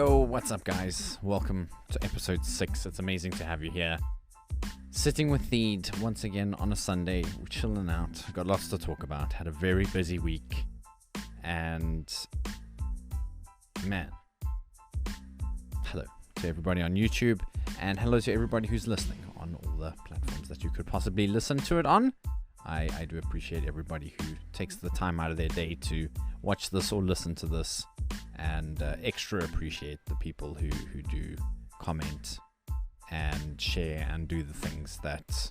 Yo, what's up guys? Welcome to episode 6. It's amazing to have you here. Sitting with Theed once again on a Sunday. We're chilling out. Got lots to talk about. Had a very busy week. And man, hello to everybody on YouTube. And hello to everybody who's listening on all the platforms that you could possibly listen to it on. I do appreciate everybody who takes the time out of their day to watch this or listen to this. And extra appreciate the people who do comment and share and do the things that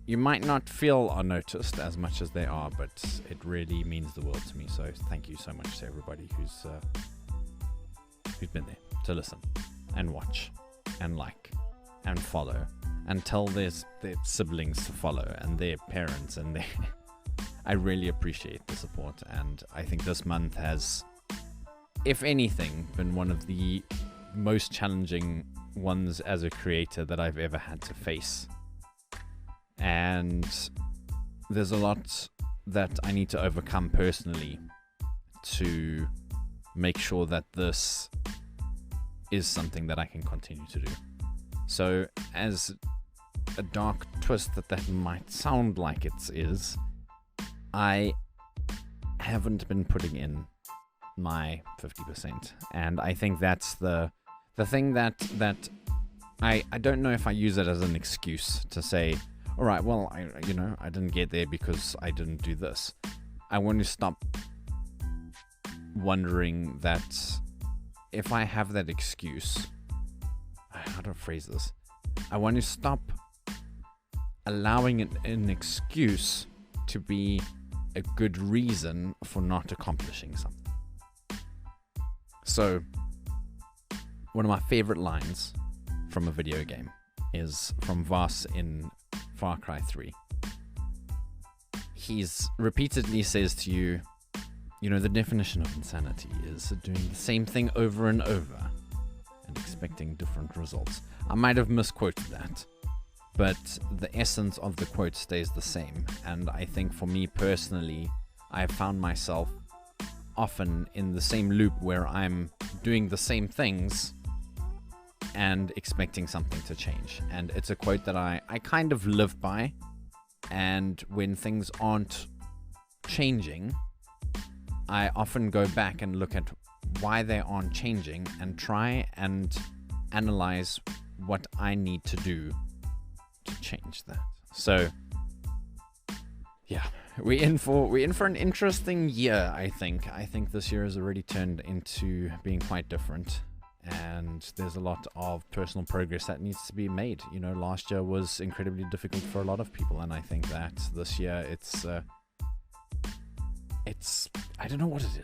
you might not feel are noticed as much as they are, but it really means the world to me. So thank you so much to everybody who's been there to listen and watch and like and follow and tell their siblings to follow and their parents and their I really appreciate the support, and I think this month has, if anything, been one of the most challenging ones as a creator that I've ever had to face. And there's a lot that I need to overcome personally to make sure that this is something that I can continue to do. So as a dark twist that might sound like it is, I haven't been putting in my 50%, and I think that's the thing that I don't know if I use it as an excuse to say, all right, well, I didn't get there because I didn't do this. I want to stop wondering that if I have that excuse, how do I phrase this? I want to stop allowing an excuse to be a good reason for not accomplishing something. So, one of my favorite lines from a video game is from Voss in Far Cry 3. He's repeatedly says to you, the definition of insanity is doing the same thing over and over and expecting different results. I might have misquoted that, but the essence of the quote stays the same. And I think for me personally, I have found myself often in the same loop where I'm doing the same things and expecting something to change. And it's a quote that I kind of live by. And when things aren't changing, I often go back and look at why they aren't changing and try and analyze what I need to do to change that. So yeah, we're in for an interesting year. I think this year has already turned into being quite different, and there's a lot of personal progress that needs to be made. Last year was incredibly difficult for a lot of people, and I think that this year it's I don't know what it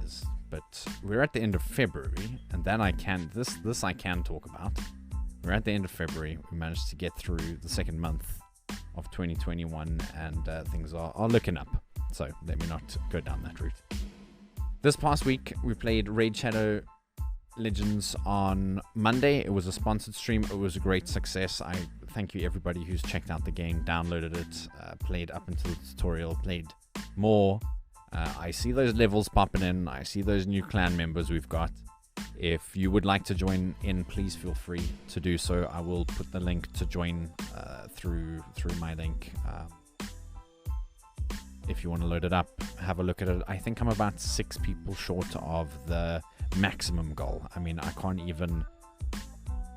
is, but we're at the end of February, and then I can talk about. We're at the end of February. We managed to get through the second month of 2021, and things are looking up. So let me not go down that route. This past week, we played Raid Shadow Legends on Monday. It was a sponsored stream. It was a great success. I thank you everybody who's checked out the game, downloaded it, played up until the tutorial, played more. I see those levels popping in. I see those new clan members we've got. If you would like to join in, please feel free to do so. I will put the link to join through my link. If you want to load it up, have a look at it. I think I'm about 6 people short of the maximum goal. I mean, I can't even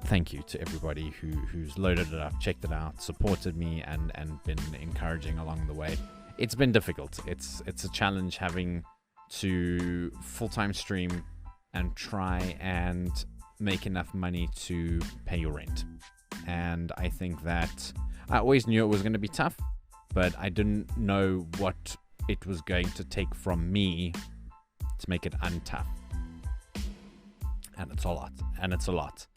thank you to everybody who's loaded it up, checked it out, supported me, and been encouraging along the way. It's been difficult. It's a challenge having to full-time stream and try and make enough money to pay your rent. And I think that I always knew it was going to be tough, but I didn't know what it was going to take from me to make it untough. And it's a lot.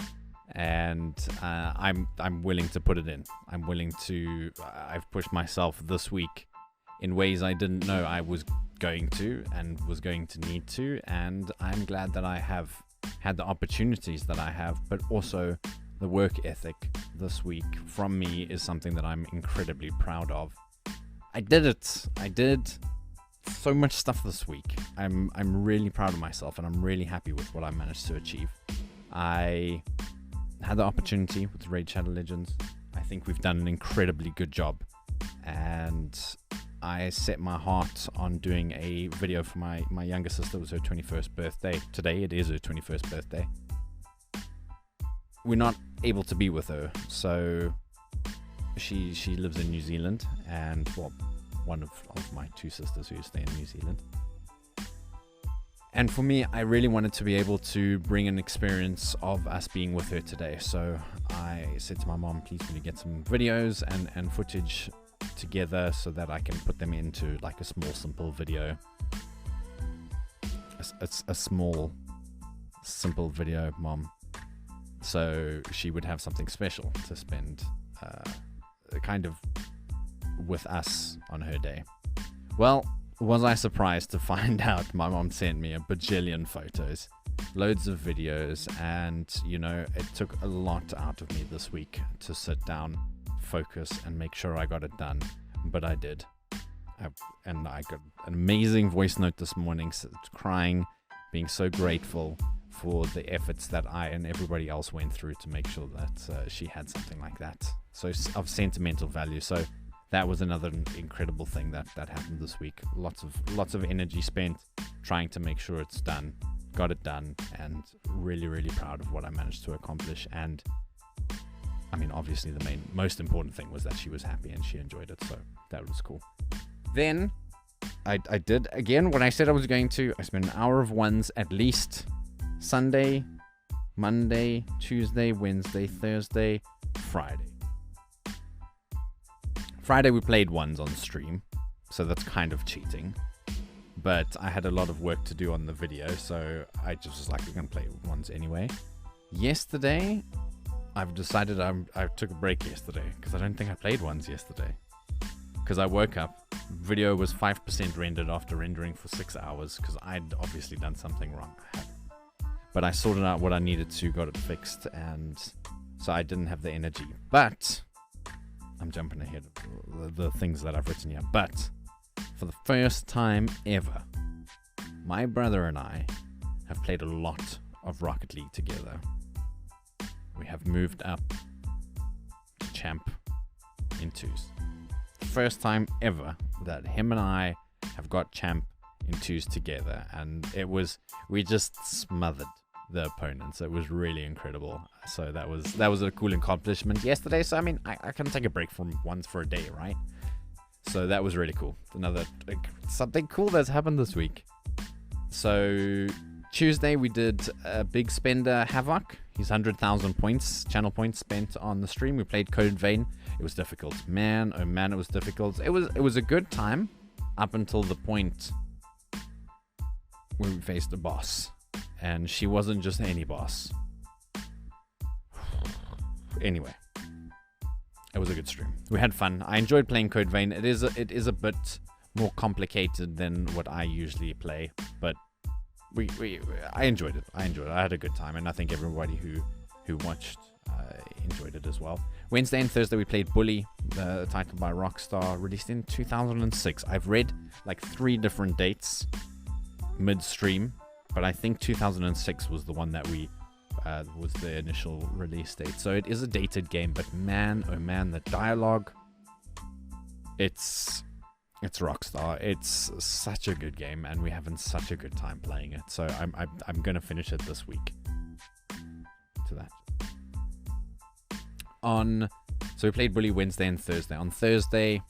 And I'm willing to put it in. I've pushed myself this week in ways I didn't know I was going to and was going to need to, and I'm glad that I have had the opportunities that I have, but also the work ethic this week from me is something that I'm incredibly proud of. I did so much stuff this week. I'm really proud of myself, and I'm really happy with what I managed to achieve. I had the opportunity with Raid Shadow Legends. I think we've done an incredibly good job, and I set my heart on doing a video for my younger sister. It was her 21st birthday. Today it is her 21st birthday. We're not able to be with her, so she lives in New Zealand, and well, one of my two sisters who stay in New Zealand. And for me, I really wanted to be able to bring an experience of us being with her today. So I said to my mom, please can you get some videos and footage together so that I can put them into like a small, simple video. A small, simple video, Mom. So she would have something special to spend kind of with us on her day. Well, was I surprised to find out my mom sent me a bajillion photos, loads of videos, and it took a lot out of me this week to sit down, focus, and make sure I got it done. But I did. I got an amazing voice note this morning, crying, being so grateful for the efforts that I and everybody else went through to make sure that she had something like that. So of sentimental value. So that was another incredible thing that happened this week. Lots of energy spent trying to make sure it's done. Got it done, and really, really proud of what I managed to accomplish. And I mean, obviously the most important thing was that she was happy and she enjoyed it. So that was cool. Then I did again what I said I was going to. I spent an hour of ones at least. Sunday, Monday, Tuesday, Wednesday, Thursday, Friday. Friday we played ones on stream, so that's kind of cheating. But I had a lot of work to do on the video, so I just was like, we're going to play ones anyway. Yesterday, I've decided I took a break yesterday, because I don't think I played ones yesterday. Because I woke up, video was 5% rendered after rendering for 6 hours, because I'd obviously done something wrong. But I sorted out what I needed to, got it fixed, and so I didn't have the energy. But I'm jumping ahead of the things that I've written here. But for the first time ever, my brother and I have played a lot of Rocket League together. We have moved up to champ in twos. The first time ever that him and I have got champ in twos together, and we just smothered the opponents. It was really incredible. So that was a cool accomplishment yesterday. So I mean, I can take a break from ones for a day, right? So that was really cool. Something cool that's happened this week. So Tuesday we did a big spender Havoc. He's 100,000 points, channel points spent on the stream. We played Code Vein. It was difficult. Man, oh man, it was difficult. It was a good time up until the point where we faced a boss. And she wasn't just any boss. Anyway, it was a good stream. We had fun. I enjoyed playing Code Vein. It is a bit more complicated than what I usually play, but I enjoyed it. I had a good time, and I think everybody who watched enjoyed it as well. Wednesday and Thursday we played Bully, the title by Rockstar, released in 2006. I've read like 3 different dates mid-stream, but I think 2006 was the one that was the initial release date. So it is a dated game, but man, oh man, the dialogue, it's Rockstar. It's such a good game, and we're having such a good time playing it. So I'm gonna finish it this week. To that. So we played Bully Wednesday and Thursday. On Thursday,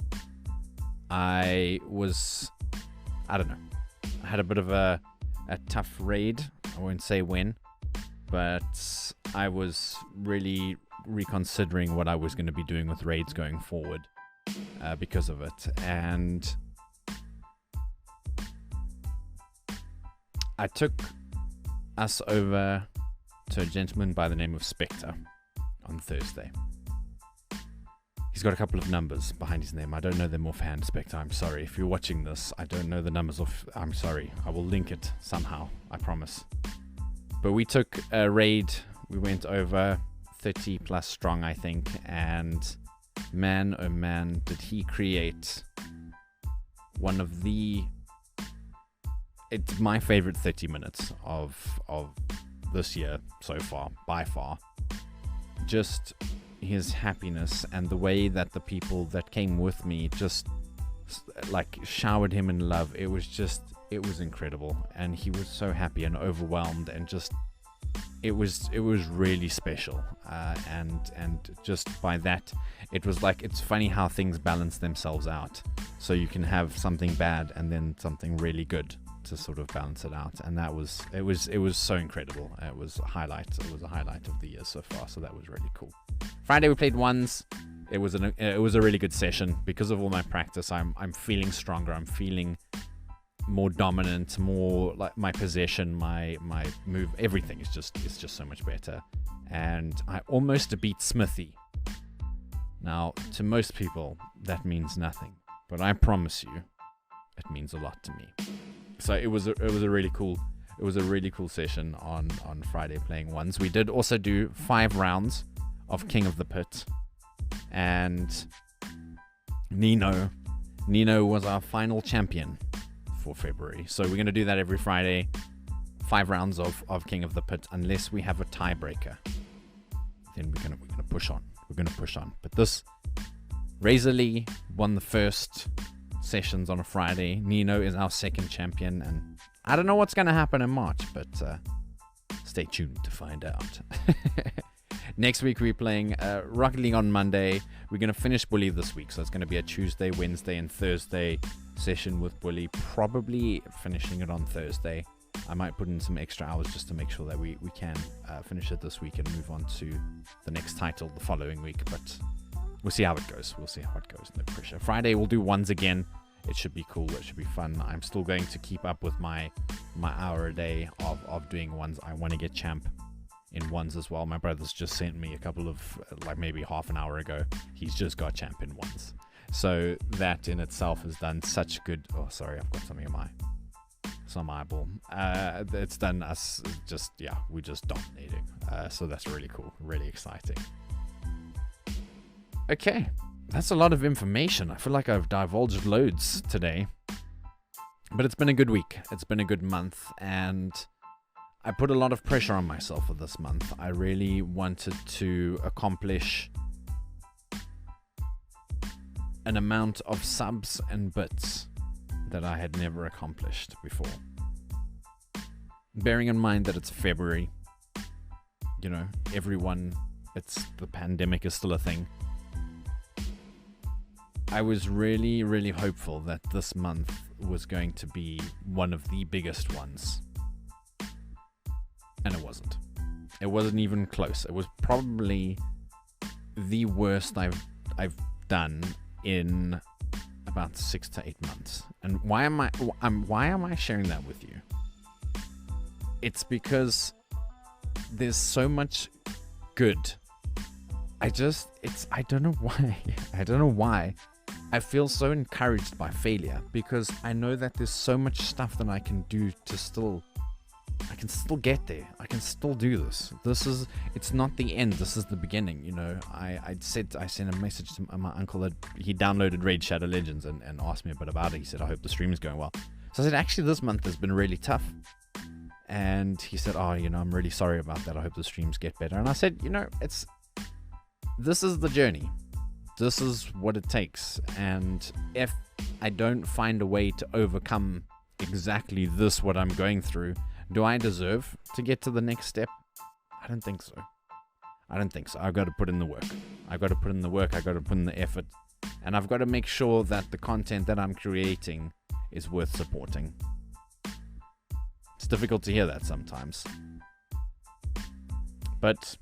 I don't know. I had a bit of a tough raid. I won't say when, but I was really reconsidering what I was going to be doing with raids going forward because of it. And I took us over to a gentleman by the name of Spectre on Thursday. He's got a couple of numbers behind his name. I don't know them offhand, Spectre. I'm sorry. If you're watching this, I don't know the numbers off. I'm sorry. I will link it somehow. I promise. But we took a raid. We went over 30 plus strong, I think. And man, oh man, did he create one of the it's my favorite 30 minutes of this year so far, by far. Just his happiness and the way that the people that came with me just like showered him in love. It was incredible, and he was so happy and overwhelmed, and just it was really special, and just by that, it was like, it's funny how things balance themselves out. So you can have something bad and then something really good to sort of balance it out, and it was so incredible. It was a highlight of the year so far, so that was really cool. Friday we played ones. It was a really good session. Because of all my practice, I'm feeling stronger. I'm feeling more dominant, more like my possession, my move, everything is just so much better. And I almost beat Smithy. Now, to most people that means nothing, but I promise you it means a lot to me. So it was a really cool session on Friday playing ones. We did also do 5 rounds of King of the Pit, and Nino was our final champion for February. So we're going to do that every Friday, 5 rounds of King of the Pit, unless we have a tiebreaker. Then we're going to push on. But this, Razor Lee won the first sessions on a Friday. Nino is our second champion, and I don't know what's going to happen in March, but stay tuned to find out. Next week we're playing Rocket League on Monday. We're going to finish Bully this week, so it's going to be a Tuesday, Wednesday, and Thursday session with Bully, probably finishing it on Thursday. I might put in some extra hours just to make sure that we can finish it this week and move on to the next title the following week, but we'll see how it goes. No pressure. Friday we'll do ones again. It should be cool. It should be fun. I'm still going to keep up with my hour a day of doing ones. I want to get champ in ones as well. My brother's just sent me a couple of, like maybe half an hour ago, he's just got champ in ones. So that in itself has done such good. Oh, sorry, I've got something in some eyeball. It's done us we're just dominating. So that's really cool, really exciting. Okay, that's a lot of information. I feel like I've divulged loads today, but it's been a good week. It's been a good month, and I put a lot of pressure on myself for this month. I really wanted to accomplish an amount of subs and bits that I had never accomplished before. Bearing in mind that it's February, the pandemic is still a thing. I was really, really hopeful that this month was going to be one of the biggest ones. And it wasn't. It wasn't even close. It was probably the worst I've done in about 6 to 8 months. And why am I sharing that with you? It's because there's so much good. I don't know why. I feel so encouraged by failure, because I know that there's so much stuff that I can do to I can still get there. I can still do this. It's not the end. This is the beginning. I sent a message to my uncle that he downloaded Raid Shadow Legends and asked me a bit about it. He said, I hope the stream is going well. So I said, actually, this month has been really tough. And he said, I'm really sorry about that. I hope the streams get better. And I said, this is the journey. This is what it takes. And if I don't find a way to overcome exactly what I'm going through, do I deserve to get to the next step? I don't think so. I've got to put in the work. I've got to put in the effort. And I've got to make sure that the content that I'm creating is worth supporting. It's difficult to hear that sometimes. But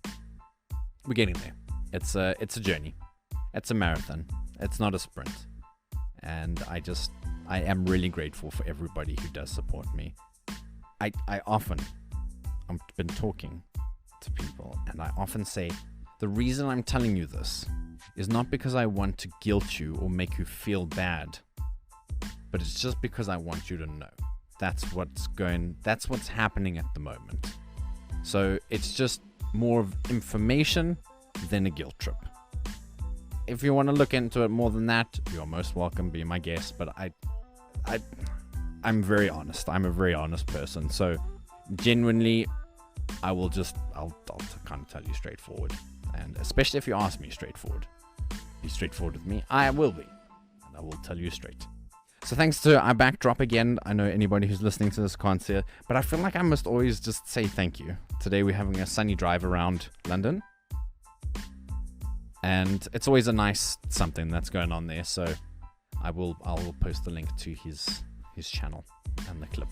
we're getting there. It's a journey. It's a marathon. It's not a sprint. And I am really grateful for everybody who does support me. I've been talking to people, and I often say, the reason I'm telling you this is not because I want to guilt you or make you feel bad, but it's just because I want you to know that's what's happening at the moment. So it's just more of information than a guilt trip. If you want to look into it more than that, you're most welcome, be my guest, but I I'm very honest. I'm a very honest person. So genuinely, I'll kind of tell you straightforward. And especially if you ask me straightforward, be straightforward with me. I will be. And I will tell you straight. So thanks to our backdrop again. I know anybody who's listening to this can't see it, but I feel like I must always just say thank you. Today we're having a sunny drive around London. And it's always a nice something that's going on there. So I'll post the link to his channel and the clip.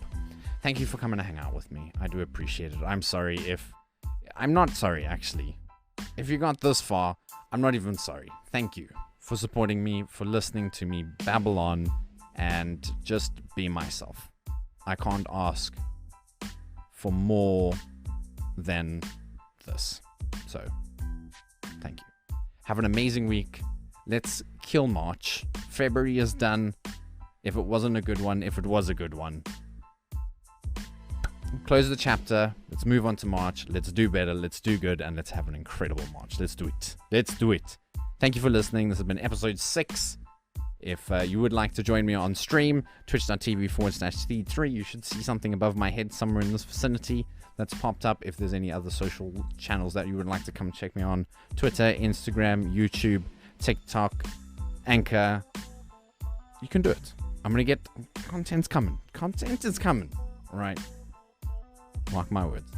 Thank you for coming to hang out with me. I do appreciate it. I'm not sorry, actually. If you got this far, I'm not even sorry. Thank you for supporting me, for listening to me babble on and just be myself. I can't ask for more than this. So, thank you. Have an amazing week. Let's kill March. February is done. If it wasn't a good one, if it was a good one, close the chapter. Let's move on to March. Let's do better. Let's do good. And let's have an incredible March. Let's do it. Let's do it. Thank you for listening. This has been episode 6. If you would like to join me on stream, twitch.tv/C3, you should see something above my head somewhere in this vicinity that's popped up. If there's any other social channels that you would like to come check me on, Twitter, Instagram, YouTube, TikTok, Anchor, you can do it. I'm going to get content's coming. Content is coming. All right. Mark my words.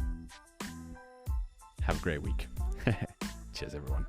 Have a great week. Cheers, everyone.